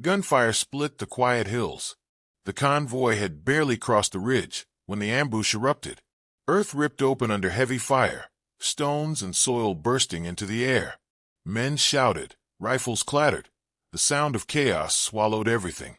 Gunfire split the quiet hills. The convoy had barely crossed the ridge when the ambush erupted. Earth ripped open under heavy fire, stones and soil bursting into the air. Men shouted, rifles clattered. The sound of chaos swallowed everything.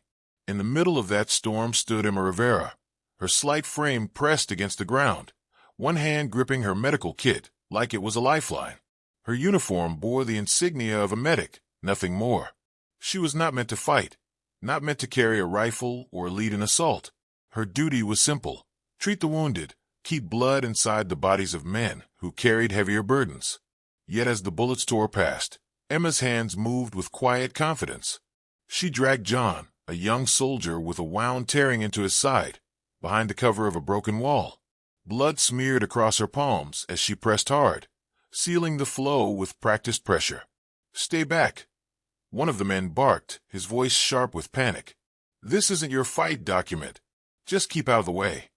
In the middle of that storm stood Emma Rivera, her slight frame pressed against the ground, one hand gripping her medical kit like it was a lifeline. Her uniform bore the insignia of a medic, nothing more. She was not meant to fight, not meant to carry a rifle or lead an assault. Her duty was simple: treat the wounded, keep blood inside the bodies of men who carried heavier burdens. Yet as the bullets tore past, Emma's hands moved with quiet confidence. She dragged John, a young soldier with a wound tearing into his side, behind the cover of a broken wall. Blood smeared across her palms as she pressed hard, sealing the flow with practiced pressure. "Stay back," one of the men barked, his voice sharp with panic. "This isn't your fight document. Just keep out of the way."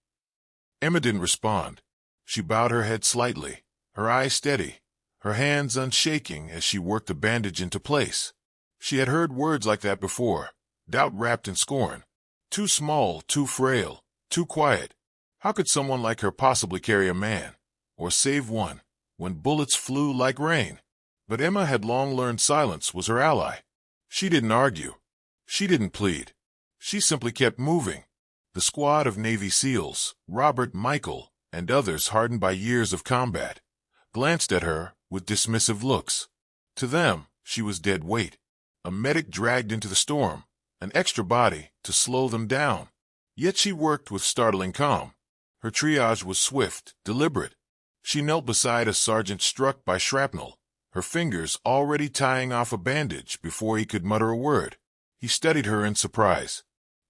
Emma didn't respond. She bowed her head slightly, her eyes steady, her hands unshaking as she worked the bandage into place. She had heard words like that before, doubt wrapped in scorn. Too small, too frail, too quiet. How could someone like her possibly carry a man, or save one, when bullets flew like rain? But Emma had long learned silence was her ally. She didn't argue. She didn't plead. She simply kept moving. The squad of Navy SEALs, Robert, Michael, and others hardened by years of combat, glanced at her with dismissive looks. To them, she was dead weight, a medic dragged into the storm, an extra body to slow them down. Yet she worked with startling calm. Her triage was swift, deliberate. She knelt beside a sergeant struck by shrapnel, her fingers already tying off a bandage before he could mutter a word. He studied her in surprise.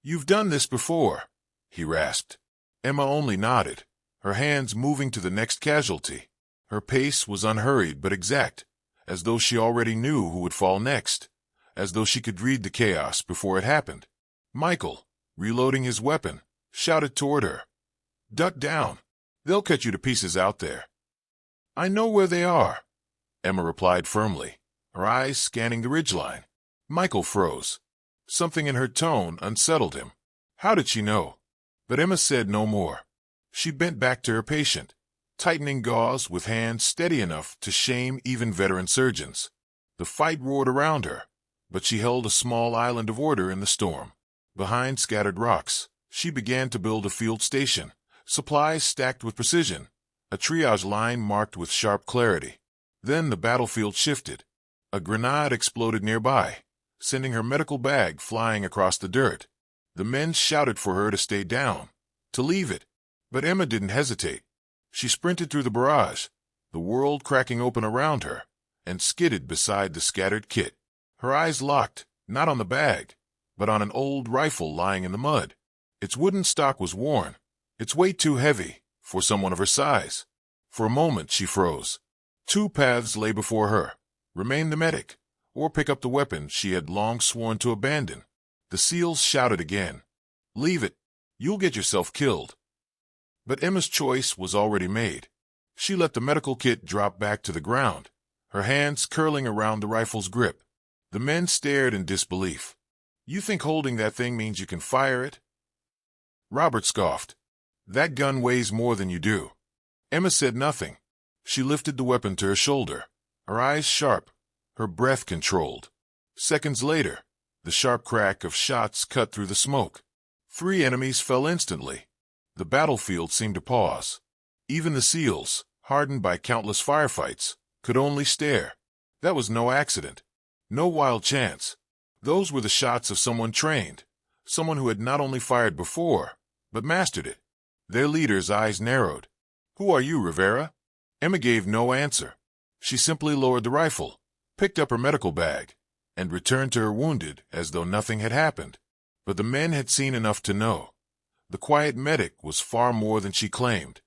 "You've done this before," he rasped. Emma only nodded, her hands moving to the next casualty. Her pace was unhurried but exact, as though she already knew who would fall next, as though she could read the chaos before it happened. Michael, reloading his weapon, shouted toward her, "Duck down. They'll cut you to pieces out there." "I know where they are," Emma replied firmly, her eyes scanning the ridgeline. Michael froze. Something in her tone unsettled him. How did she know? But Emma said no more. She bent back to her patient, tightening gauze with hands steady enough to shame even veteran surgeons. The fight roared around her, but she held a small island of order in the storm. Behind scattered rocks, she began to build a field station, supplies stacked with precision, a triage line marked with sharp clarity. Then the battlefield shifted. A grenade exploded nearby, sending her medical bag flying across the dirt. The men shouted for her to stay down, to leave it. But Emma didn't hesitate. She sprinted through the barrage, the world cracking open around her, and skidded beside the scattered kit. Her eyes locked, not on the bag, but on an old rifle lying in the mud. Its wooden stock was worn, its weight too heavy for someone of her size. For a moment she froze. Two paths lay before her: remain the medic, or pick up the weapon she had long sworn to abandon. The SEALs shouted again, "Leave it. You'll get yourself killed." But Emma's choice was already made. She let the medical kit drop back to the ground, her hands curling around the rifle's grip. The men stared in disbelief. "You think holding that thing means you can fire it?" Robert scoffed. "That gun weighs more than you do." Emma said nothing. She lifted the weapon to her shoulder, her eyes sharp, her breath controlled. Seconds later, the sharp crack of shots cut through the smoke. 3 enemies fell instantly. The battlefield seemed to pause. Even the SEALs, hardened by countless firefights, could only stare. That was no accident, no wild chance. Those were the shots of someone trained, someone who had not only fired before, but mastered it. Their leader's eyes narrowed. "Who are you, Rivera?" Emma gave no answer. She simply lowered the rifle, picked up her medical bag, and returned to her wounded as though nothing had happened. But the men had seen enough to know. The quiet medic was far more than she claimed.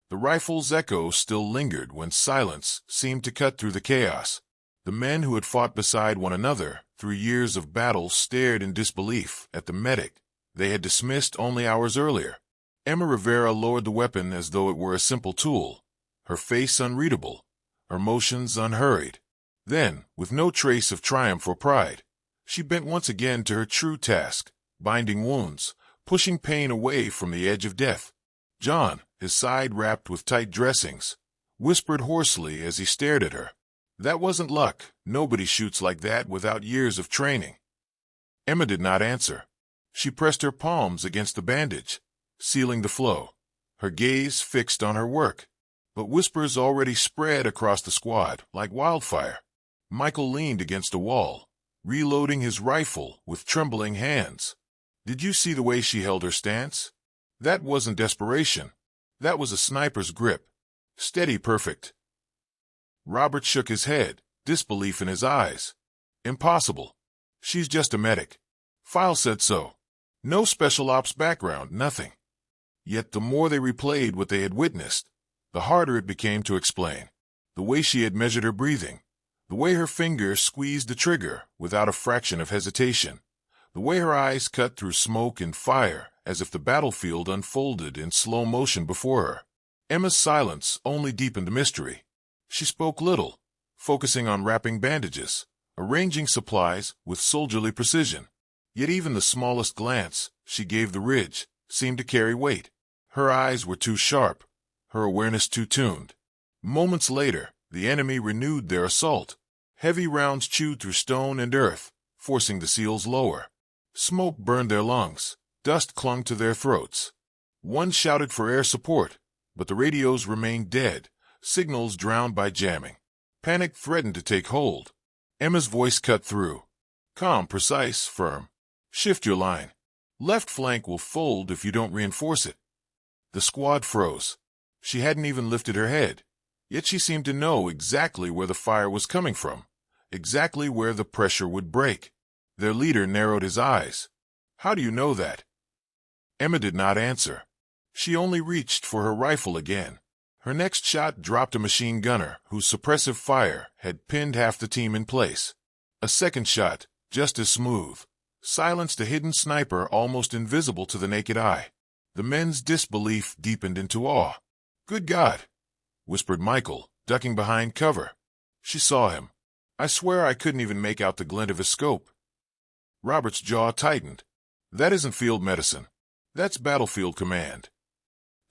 The rifle's echo still lingered when silence seemed to cut through the chaos. The men who had fought beside one another through years of battle stared in disbelief at the medic they had dismissed only hours earlier. Emma Rivera lowered the weapon as though it were a simple tool, her face unreadable, her motions unhurried. Then, with no trace of triumph or pride, She bent once again to her true task, binding wounds, pushing pain away from the edge of death. John, his side wrapped with tight dressings, whispered hoarsely as he stared at her. That wasn't luck. Nobody shoots like that without years of training. Emma did not answer. She pressed her palms against the bandage, sealing the flow, her gaze fixed on her work. But whispers already spread across the squad like wildfire. Michael leaned against a wall, reloading his rifle with trembling hands. Did you see the way she held her stance? That wasn't desperation. That was a sniper's grip. Steady, perfect. Robert shook his head, disbelief in his eyes. Impossible. She's just a medic. File said so. No special ops background, nothing. Yet the more they replayed what they had witnessed, the harder it became to explain. The way she had measured her breathing, the way her fingers squeezed the trigger without a fraction of hesitation, the way her eyes cut through smoke and fire as if the battlefield unfolded in slow motion before her. Emma's silence only deepened the mystery. She spoke little, focusing on wrapping bandages, arranging supplies with soldierly precision. Yet even the smallest glance she gave the ridge seemed to carry weight. Her eyes were too sharp, her awareness too tuned. Moments later, the enemy renewed their assault. Heavy rounds chewed through stone and earth, forcing the SEALs lower. Smoke burned their lungs, dust clung to their throats. One shouted for air support, but the radios remained dead, signals drowned by jamming. Panic threatened to take hold. Emma's voice cut through. Calm, precise, firm. Shift your line. Left flank will fold if you don't reinforce it. The squad froze. She hadn't even lifted her head, yet she seemed to know exactly where the fire was coming from, exactly where the pressure would break. Their leader narrowed his eyes. How do you know that? Emma did not answer. She only reached for her rifle again. Her next shot dropped a machine gunner whose suppressive fire had pinned half the team in place. A second shot, just as smooth, silenced a hidden sniper almost invisible to the naked eye. The men's disbelief deepened into awe. Good God, whispered Michael, ducking behind cover. She saw him. I swear I couldn't even make out the glint of his scope. Robert's jaw tightened. That isn't field medicine. That's battlefield command.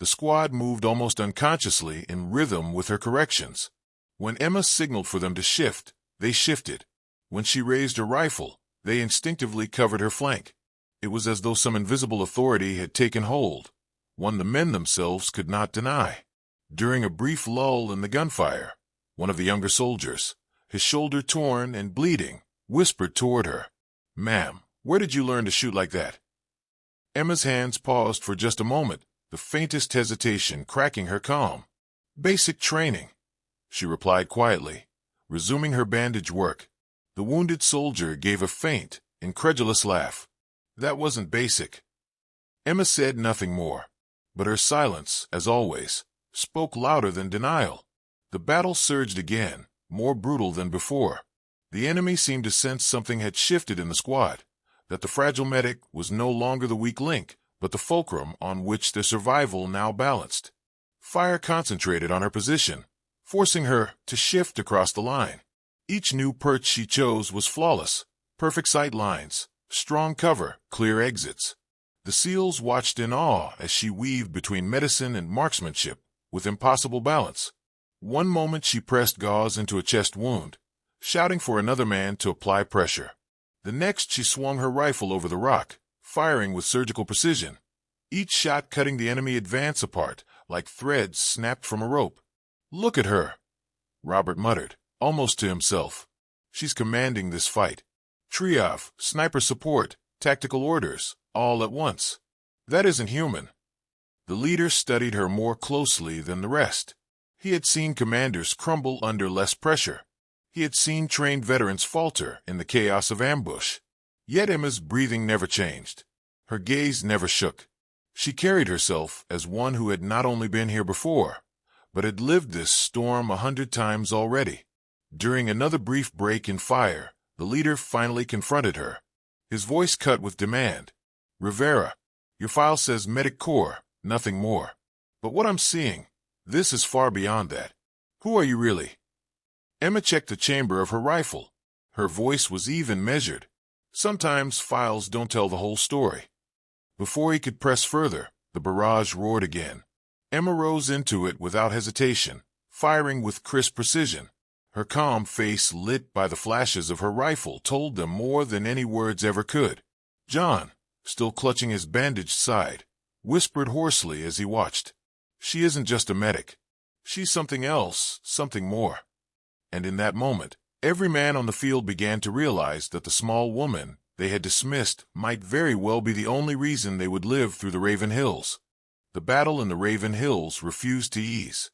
The squad moved almost unconsciously in rhythm with her corrections. When Emma signaled for them to shift, they shifted. When she raised her rifle, they instinctively covered her flank. It was as though some invisible authority had taken hold, one the men themselves could not deny. During a brief lull in the gunfire, one of the younger soldiers, his shoulder torn and bleeding, whispered toward her, "Ma'am, where did you learn to shoot like that?" Emma's hands paused for just a moment, the faintest hesitation cracking her calm. "Basic training," she replied quietly, resuming her bandage work. The wounded soldier gave a faint, incredulous laugh. "That wasn't basic." Emma said nothing more, but her silence, as always, spoke louder than denial. The battle surged again, more brutal than before. The enemy seemed to sense something had shifted in the squad, that the fragile medic was no longer the weak link, but the fulcrum on which their survival now balanced. Fire concentrated on her position, forcing her to shift across the line. Each new perch she chose was flawless, perfect sight lines, strong cover, clear exits. The SEALs watched in awe as she weaved between medicine and marksmanship with impossible balance. One moment she pressed gauze into a chest wound, shouting for another man to apply pressure. The next she swung her rifle over the rock, firing with surgical precision, each shot cutting the enemy advance apart like threads snapped from a rope. "Look at her," Robert muttered, almost to himself. "She's commanding this fight. Triage, sniper support, tactical orders, all at once. That isn't human." The leader studied her more closely than the rest. He had seen commanders crumble under less pressure. He had seen trained veterans falter in the chaos of ambush. Yet Emma's breathing never changed. Her gaze never shook. She carried herself as one who had not only been here before, but had lived this storm 100 times already. During another brief break in fire, the leader finally confronted her. His voice cut with demand. "Rivera, your file says medic corps, nothing more. But what I'm seeing, this is far beyond that. Who are you really?" Emma checked the chamber of her rifle. Her voice was even, measured. Sometimes files don't tell the whole story. Before he could press further, the barrage roared again. Emma rose into it without hesitation, firing with crisp precision. Her calm face, lit by the flashes of her rifle, told them more than any words ever could. John, still clutching his bandaged side, whispered hoarsely as he watched. "She isn't just a medic. She's something else, something more." And in that moment, every man on the field began to realize that the small woman they had dismissed might very well be the only reason they would live through the Raven Hills. The battle in the Raven Hills refused to ease.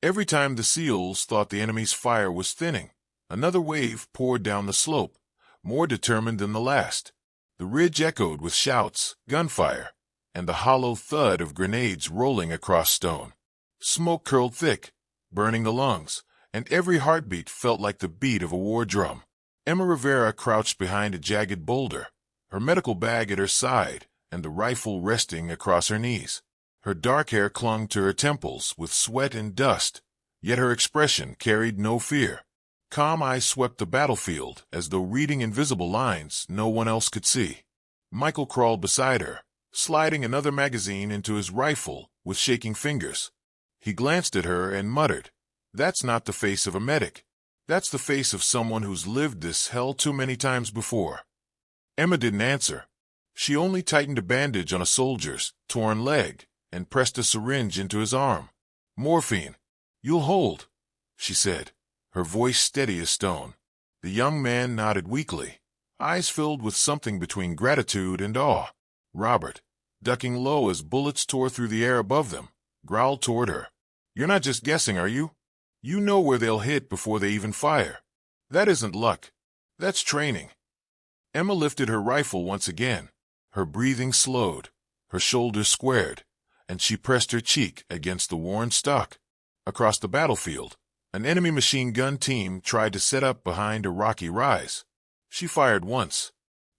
Every time the SEALs thought the enemy's fire was thinning, another wave poured down the slope, more determined than the last. The ridge echoed with shouts, gunfire, and the hollow thud of grenades rolling across stone. Smoke curled thick, burning the lungs, and every heartbeat felt like the beat of a war drum. Emma Rivera crouched behind a jagged boulder, her medical bag at her side and the rifle resting across her knees. Her dark hair clung to her temples with sweat and dust, yet her expression carried no fear. Calm eyes swept the battlefield as though reading invisible lines no one else could see. Michael crawled beside her, sliding another magazine into his rifle with shaking fingers. He glanced at her and muttered, "That's not the face of a medic. That's the face of someone who's lived this hell too many times before." Emma didn't answer. She only tightened a bandage on a soldier's torn leg and pressed a syringe into his arm. "Morphine. You'll hold," she said, her voice steady as stone. The young man nodded weakly, eyes filled with something between gratitude and awe. Robert, ducking low as bullets tore through the air above them, growled toward her. "You're not just guessing, are you? You know where they'll hit before they even fire. That isn't luck. That's training." Emma lifted her rifle once again. Her breathing slowed, her shoulders squared, and she pressed her cheek against the worn stock. Across the battlefield, an enemy machine gun team tried to set up behind a rocky rise. She fired once,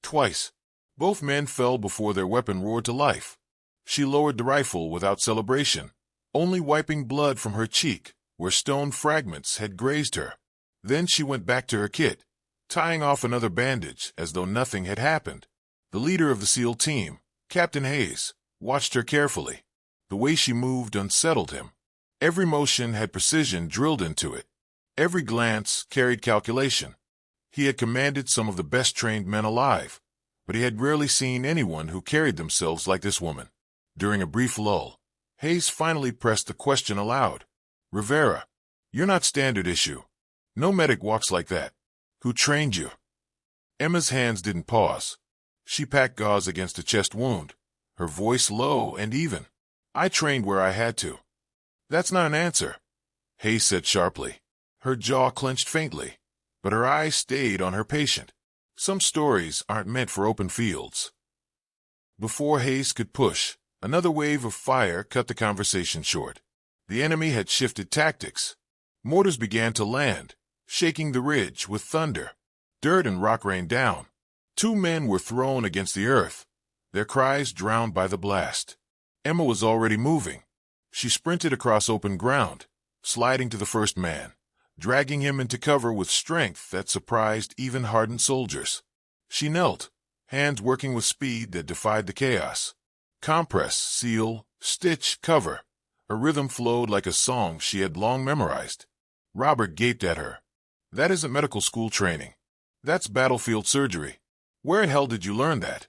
twice. Both men fell before their weapon roared to life. She lowered the rifle without celebration, only wiping blood from her cheek where stone fragments had grazed her. Then she went back to her kit, tying off another bandage as though nothing had happened. The leader of the SEAL team, Captain Hayes, watched her carefully. The way she moved unsettled him. Every motion had precision drilled into it. Every glance carried calculation. He had commanded some of the best-trained men alive, but he had rarely seen anyone who carried themselves like this woman. During a brief lull, Hayes finally pressed the question aloud. "Rivera, you're not standard issue. No medic walks like that. Who trained you?" Emma's hands didn't pause. She packed gauze against a chest wound, her voice low and even. "I trained where I had to." "That's not an answer," Hayes said sharply. Her jaw clenched faintly, but her eyes stayed on her patient. "Some stories aren't meant for open fields." Before Hayes could push, another wave of fire cut the conversation short. The enemy had shifted tactics. Mortars began to land, shaking the ridge with thunder. Dirt and rock rained down. 2 men were thrown against the earth, their cries drowned by the blast. Emma was already moving. She sprinted across open ground, sliding to the first man, dragging him into cover with strength that surprised even hardened soldiers. She knelt, hands working with speed that defied the chaos. Compress, seal, stitch, cover. Her rhythm flowed like a song she had long memorized. Robert gaped at her. "That isn't medical school training. That's battlefield surgery. Where in hell did you learn that?"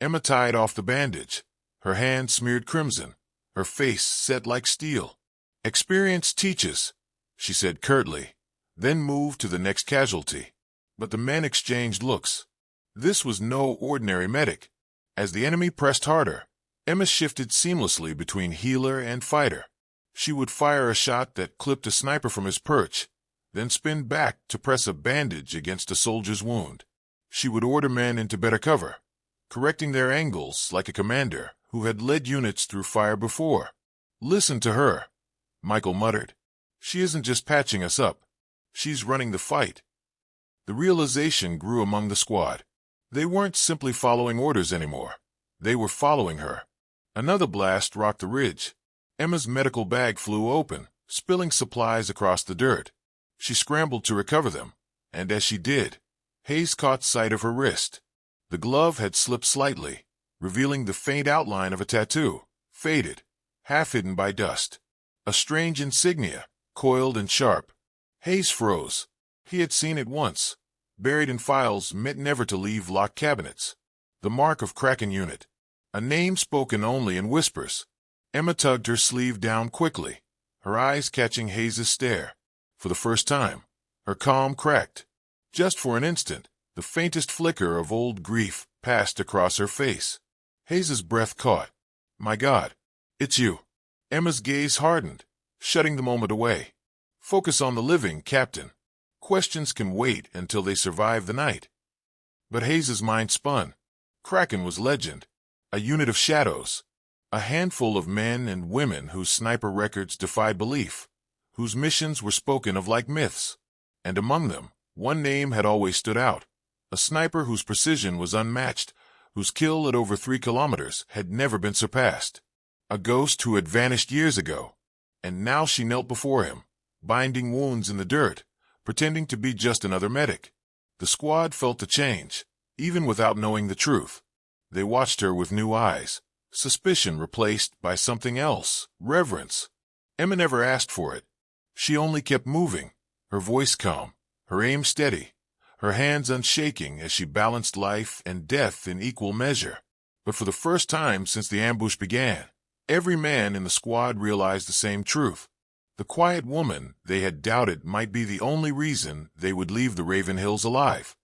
Emma tied off the bandage, her hand smeared crimson, her face set like steel. "Experience teaches," she said curtly, then moved to the next casualty. But the men exchanged looks. This was no ordinary medic. As the enemy pressed harder, Emma shifted seamlessly between healer and fighter. She would fire a shot that clipped a sniper from his perch, then spin back to press a bandage against a soldier's wound. She would order men into better cover, correcting their angles like a commander who had led units through fire before. "Listen to her," Michael muttered. "She isn't just patching us up. She's running the fight." The realization grew among the squad. They weren't simply following orders anymore. They were following her. Another blast rocked the ridge. Emma's medical bag flew open, spilling supplies across the dirt. She scrambled to recover them, and as she did, Hayes caught sight of her wrist. The glove had slipped slightly, revealing the faint outline of a tattoo, faded, half hidden by dust. A strange insignia, coiled and sharp. Hayes froze. He had seen it once, buried in files meant never to leave locked cabinets. The mark of Kraken Unit. A name spoken only in whispers. Emma tugged her sleeve down quickly, her eyes catching Hayes' stare. For the first time, her calm cracked. Just for an instant, the faintest flicker of old grief passed across her face. Hayes' breath caught. My God, it's you. Emma's gaze hardened, shutting the moment away. Focus on the living, Captain. Questions can wait until they survive the night. But Hayes' mind spun. Kraken was legend, a unit of shadows, a handful of men and women whose sniper records defied belief, whose missions were spoken of like myths. And among them, one name had always stood out, a sniper whose precision was unmatched, whose kill at over 3 kilometers had never been surpassed. A ghost who had vanished years ago, and now she knelt before him, binding wounds in the dirt, pretending to be just another medic. The squad felt the change, even without knowing the truth. They watched her with new eyes, suspicion replaced by something else, reverence. Emma never asked for it. She only kept moving, her voice calm, her aim steady, her hands unshaking as she balanced life and death in equal measure. But for the first time since the ambush began, every man in the squad realized the same truth. The quiet woman they had doubted might be the only reason they would leave the Raven Hills alive.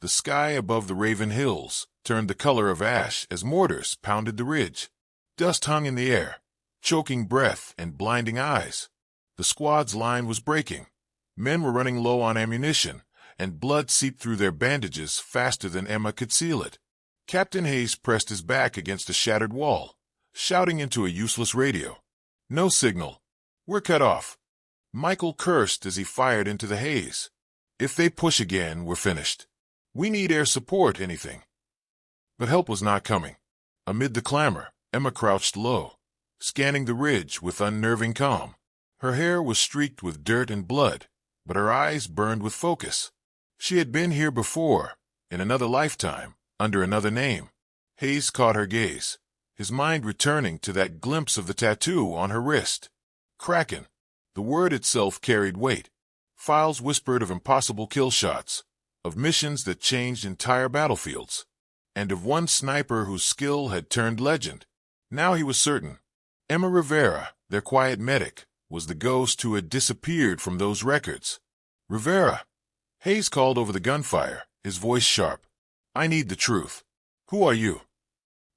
The sky above the Raven Hills turned the color of ash as mortars pounded the ridge. Dust hung in the air, choking breath and blinding eyes. The squad's line was breaking. Men were running low on ammunition, and blood seeped through their bandages faster than Emma could seal it. Captain Hayes pressed his back against a shattered wall, shouting into a useless radio. No signal. We're cut off. Michael cursed as he fired into the haze. If they push again, we're finished. We need air support, anything. But help was not coming. Amid the clamor, Emma crouched low, scanning the ridge with unnerving calm. Her hair was streaked with dirt and blood, but her eyes burned with focus. She had been here before, in another lifetime, under another name. Hayes caught her gaze, his mind returning to that glimpse of the tattoo on her wrist. Kraken. The word itself carried weight. Files whispered of impossible kill shots, of missions that changed entire battlefields, and of one sniper whose skill had turned legend. Now he was certain. Emma Rivera, their quiet medic, was the ghost who had disappeared from those records. Rivera. Hayes called over the gunfire, his voice sharp. I need the truth. Who are you?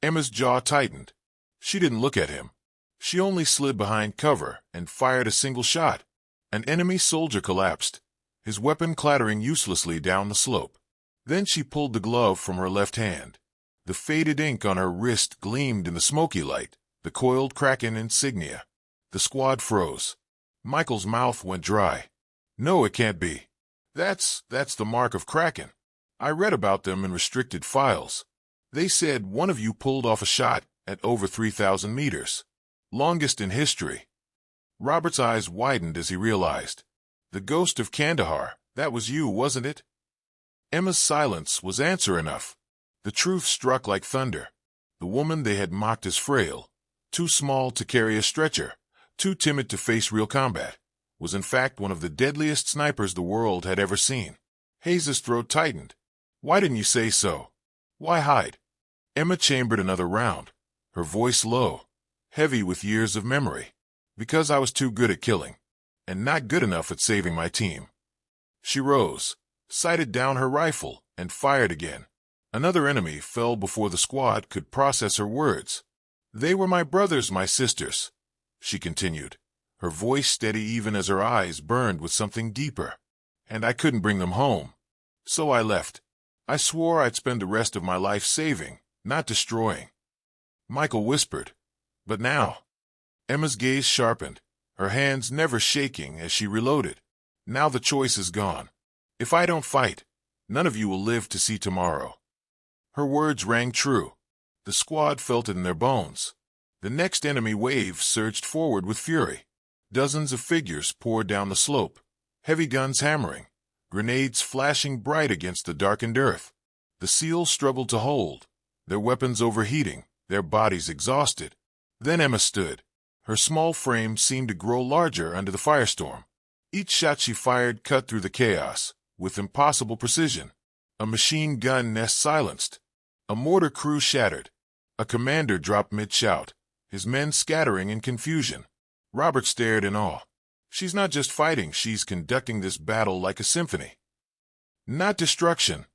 Emma's jaw tightened. She didn't look at him. She only slid behind cover and fired a single shot. An enemy soldier collapsed, his weapon clattering uselessly down the slope. Then she pulled the glove from her left hand. The faded ink on her wrist gleamed in the smoky light, the coiled Kraken insignia. The squad froze. Michael's mouth went dry. No, it can't be. That's the mark of Kraken. I read about them in restricted files. They said one of you pulled off a shot at over 3,000 meters. Longest in history. Robert's eyes widened as he realized. The ghost of Kandahar, that was you, wasn't it? Emma's silence was answer enough. The truth struck like thunder. The woman they had mocked as frail, too small to carry a stretcher, too timid to face real combat, was in fact one of the deadliest snipers the world had ever seen. Hayes' throat tightened. Why didn't you say so? Why hide? Emma chambered another round, her voice low, heavy with years of memory. Because I was too good at killing, and not good enough at saving my team. She rose, sighted down her rifle, and fired again. Another enemy fell before the squad could process her words. They were my brothers, my sisters, she continued, her voice steady even as her eyes burned with something deeper. And I couldn't bring them home. So I left. I swore I'd spend the rest of my life saving, not destroying. Michael whispered, but now... Emma's gaze sharpened, her hands never shaking as she reloaded. Now the choice is gone. If I don't fight, none of you will live to see tomorrow. Her words rang true. The squad felt it in their bones. The next enemy wave surged forward with fury. Dozens of figures poured down the slope, heavy guns hammering, grenades flashing bright against the darkened earth. The SEALs struggled to hold, their weapons overheating, their bodies exhausted. Then Emma stood. Her small frame seemed to grow larger under the firestorm. Each shot she fired cut through the chaos, with impossible precision. A machine gun nest silenced. A mortar crew shattered. A commander dropped mid-shout, his men scattering in confusion. Robert stared in awe. She's not just fighting, she's conducting this battle like a symphony. Not destruction,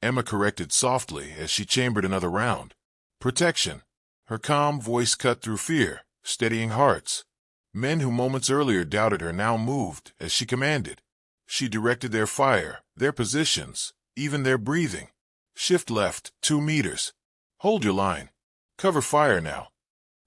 Emma corrected softly as she chambered another round. Protection. Her calm voice cut through fear, steadying hearts. Men who moments earlier doubted her now moved as she commanded. She directed their fire, their positions, even their breathing. Shift left, 2 meters. Hold your line. Cover fire now.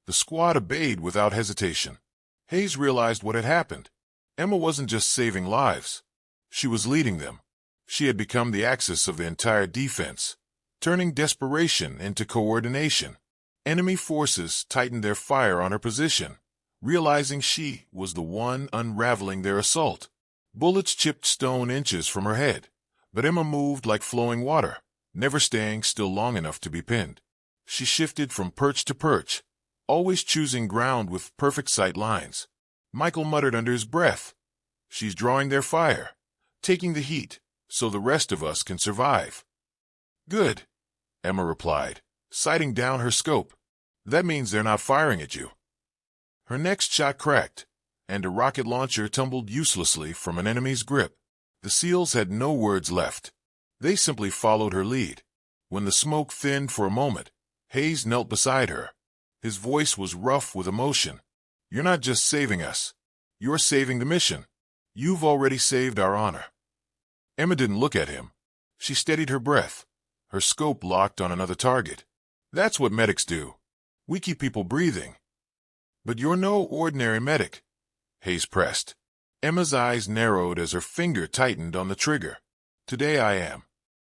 The squad obeyed without hesitation. Hayes realized what had happened. Emma wasn't just saving lives. She was leading them. She had become the axis of the entire defense, turning desperation into coordination. Enemy forces tightened their fire on her position, realizing she was the one unraveling their assault. Bullets chipped stone inches from her head, but Emma moved like flowing water, never staying still long enough to be pinned. She shifted from perch to perch, always choosing ground with perfect sight lines. Michael muttered under his breath, "She's drawing their fire, taking the heat, so the rest of us can survive." "Good," Emma replied, sighting down her scope. "That means they're not firing at you." Her next shot cracked, and a rocket launcher tumbled uselessly from an enemy's grip. The SEALs had no words left. They simply followed her lead. When the smoke thinned for a moment, Hayes knelt beside her. His voice was rough with emotion. "You're not just saving us. You're saving the mission. You've already saved our honor." Emma didn't look at him. She steadied her breath, her scope locked on another target. "That's what medics do. We keep people breathing." "But you're no ordinary medic," Hayes pressed. Emma's eyes narrowed as her finger tightened on the trigger. "Today I am."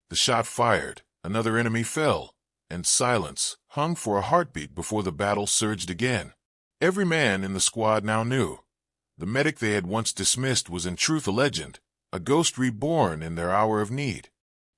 The shot fired, another enemy fell, and silence hung for a heartbeat before the battle surged again. Every man in the squad now knew. The medic they had once dismissed was in truth a legend, a ghost reborn in their hour of need.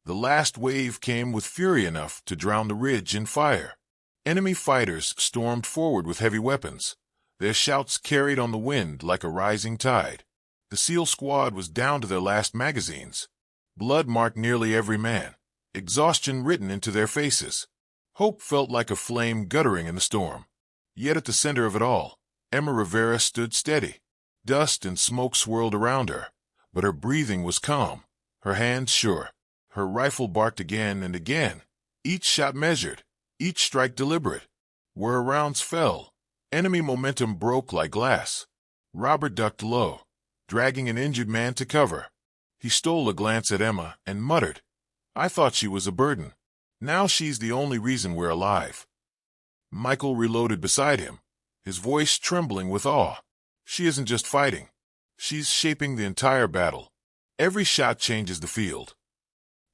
The last wave came with fury enough to drown the ridge in fire. Enemy fighters stormed forward with heavy weapons, their shouts carried on the wind like a rising tide. The SEAL squad was down to their last magazines. Blood marked nearly every man, exhaustion written into their faces. Hope felt like a flame guttering in the storm. Yet at the center of it all, Emma Rivera stood steady. Dust and smoke swirled around her, but her breathing was calm, her hands sure. Her rifle barked again and again, each shot measured, each strike deliberate. Where her rounds fell, enemy momentum broke like glass. Robert ducked low, dragging an injured man to cover. He stole a glance at Emma and muttered, "I thought she was a burden. Now she's the only reason we're alive." Michael reloaded beside him, his voice trembling with awe. "She isn't just fighting. She's shaping the entire battle. Every shot changes the field."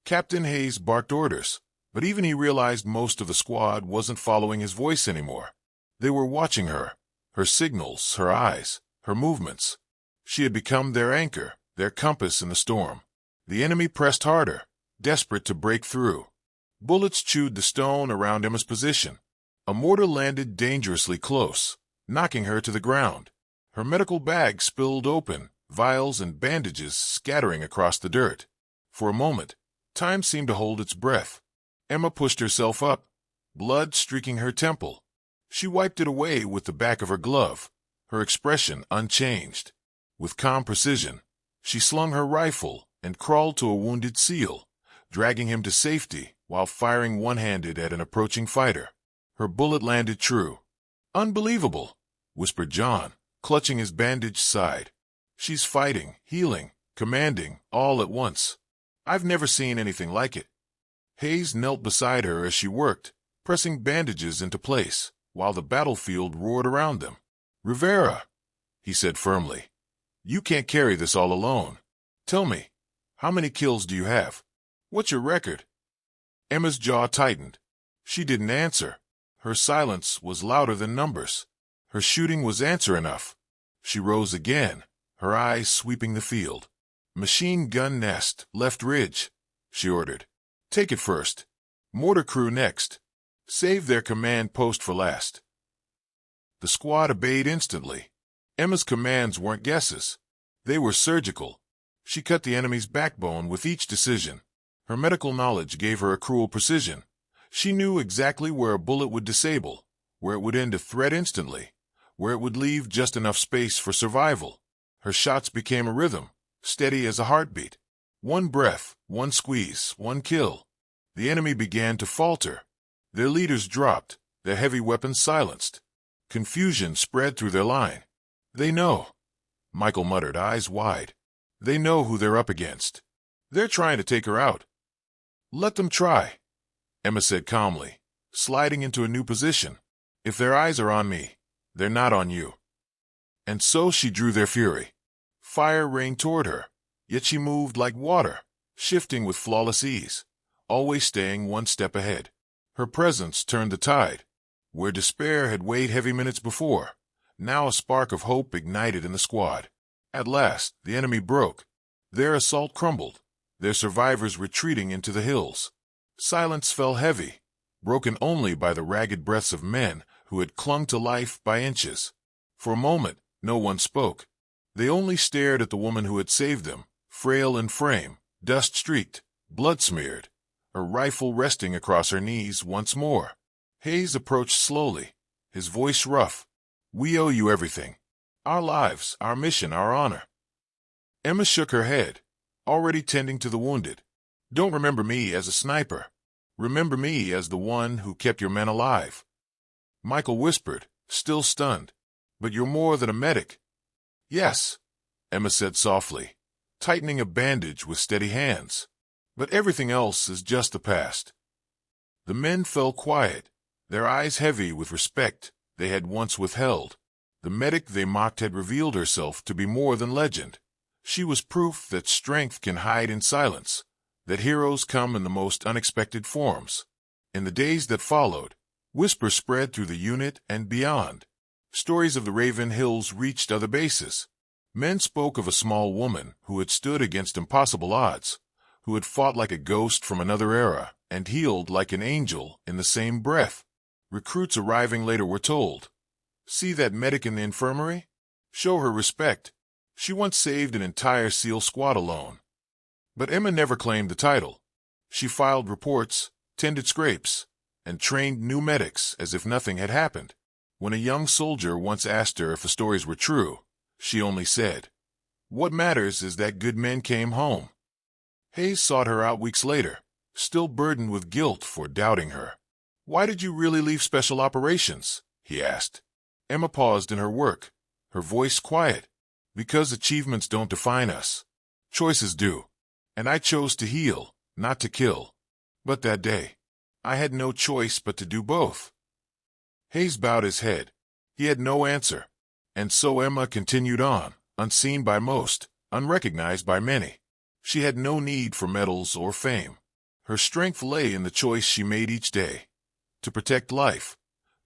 Captain Hayes barked orders, but even he realized most of the squad wasn't following his voice anymore. They were watching her, her signals, her eyes, her movements. She had become their anchor, their compass in the storm. The enemy pressed harder, desperate to break through. Bullets chewed the stone around Emma's position. A mortar landed dangerously close, knocking her to the ground. Her medical bag spilled open, vials and bandages scattering across the dirt. For a moment, time seemed to hold its breath. Emma pushed herself up, blood streaking her temple. She wiped it away with the back of her glove, her expression unchanged. With calm precision, she slung her rifle and crawled to a wounded SEAL, dragging him to safety while firing one-handed at an approaching fighter. Her bullet landed true. "Unbelievable," whispered John, clutching his bandaged side. "She's fighting, healing, commanding, all at once. I've never seen anything like it." Hayes knelt beside her as she worked, pressing bandages into place, while the battlefield roared around them. "Rivera," he said firmly, "you can't carry this all alone. Tell me, how many kills do you have? What's your record?" Emma's jaw tightened. She didn't answer. Her silence was louder than numbers. Her shooting was answer enough. She rose again, her eyes sweeping the field. "Machine gun nest, left ridge," she ordered. "Take it first." Mortar crew next. Save their command post for last. The squad obeyed instantly. Emma's commands weren't guesses. They were surgical. She cut the enemy's backbone with each decision. Her medical knowledge gave her a cruel precision. She knew exactly where a bullet would disable, where it would end a threat instantly, where it would leave just enough space for survival. Her shots became a rhythm, steady as a heartbeat. One breath, one squeeze, one kill. The enemy began to falter. Their leaders dropped, their heavy weapons silenced. Confusion spread through their line. They know, Michael muttered, eyes wide. They know who they're up against. They're trying to take her out. Let them try, Emma said calmly, sliding into a new position. If their eyes are on me, they're not on you. And so she drew their fury. Fire rained toward her, yet she moved like water, shifting with flawless ease, always staying one step ahead. Her presence turned the tide. Where despair had weighed heavy minutes before, now a spark of hope ignited in the squad. At last, the enemy broke. Their assault crumbled, their survivors retreating into the hills. Silence fell heavy, broken only by the ragged breaths of men who had clung to life by inches. For a moment, no one spoke. They only stared at the woman who had saved them, frail in frame, dust-streaked, blood-smeared, her rifle resting across her knees once more. Hayes approached slowly, his voice rough. We owe you everything. Our lives, our mission, our honor. Emma shook her head, already tending to the wounded. Don't remember me as a sniper. Remember me as the one who kept your men alive. Michael whispered, still stunned. But you're more than a medic. Yes, Emma said softly, tightening a bandage with steady hands. But everything else is just the past. The men fell quiet, their eyes heavy with respect they had once withheld. The medic they mocked had revealed herself to be more than legend. She was proof that strength can hide in silence, that heroes come in the most unexpected forms. In the days that followed, whispers spread through the unit and beyond. Stories of the Raven Hills reached other bases. Men spoke of a small woman who had stood against impossible odds, who had fought like a ghost from another era and healed like an angel in the same breath. Recruits arriving later were told, see that medic in the infirmary? Show her respect. She once saved an entire SEAL squad alone. But Emma never claimed the title. She filed reports, tended scrapes, and trained new medics as if nothing had happened. When a young soldier once asked her if the stories were true, she only said, what matters is that good men came home. Hayes sought her out weeks later, still burdened with guilt for doubting her. Why did you really leave Special Operations? He asked. Emma paused in her work, her voice quiet. Because achievements don't define us. Choices do. And I chose to heal, not to kill. But that day, I had no choice but to do both. Hayes bowed his head. He had no answer. And so Emma continued on, unseen by most, unrecognized by many. She had no need for medals or fame. Her strength lay in the choice she made each day. To protect life,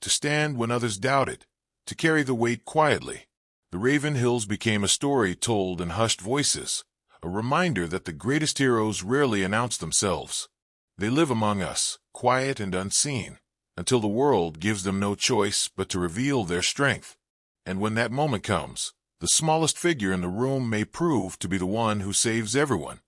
to stand when others doubted, to carry the weight quietly. The Raven Hills became a story told in hushed voices, a reminder that the greatest heroes rarely announce themselves. They live among us, quiet and unseen, until the world gives them no choice but to reveal their strength. And when that moment comes, the smallest figure in the room may prove to be the one who saves everyone.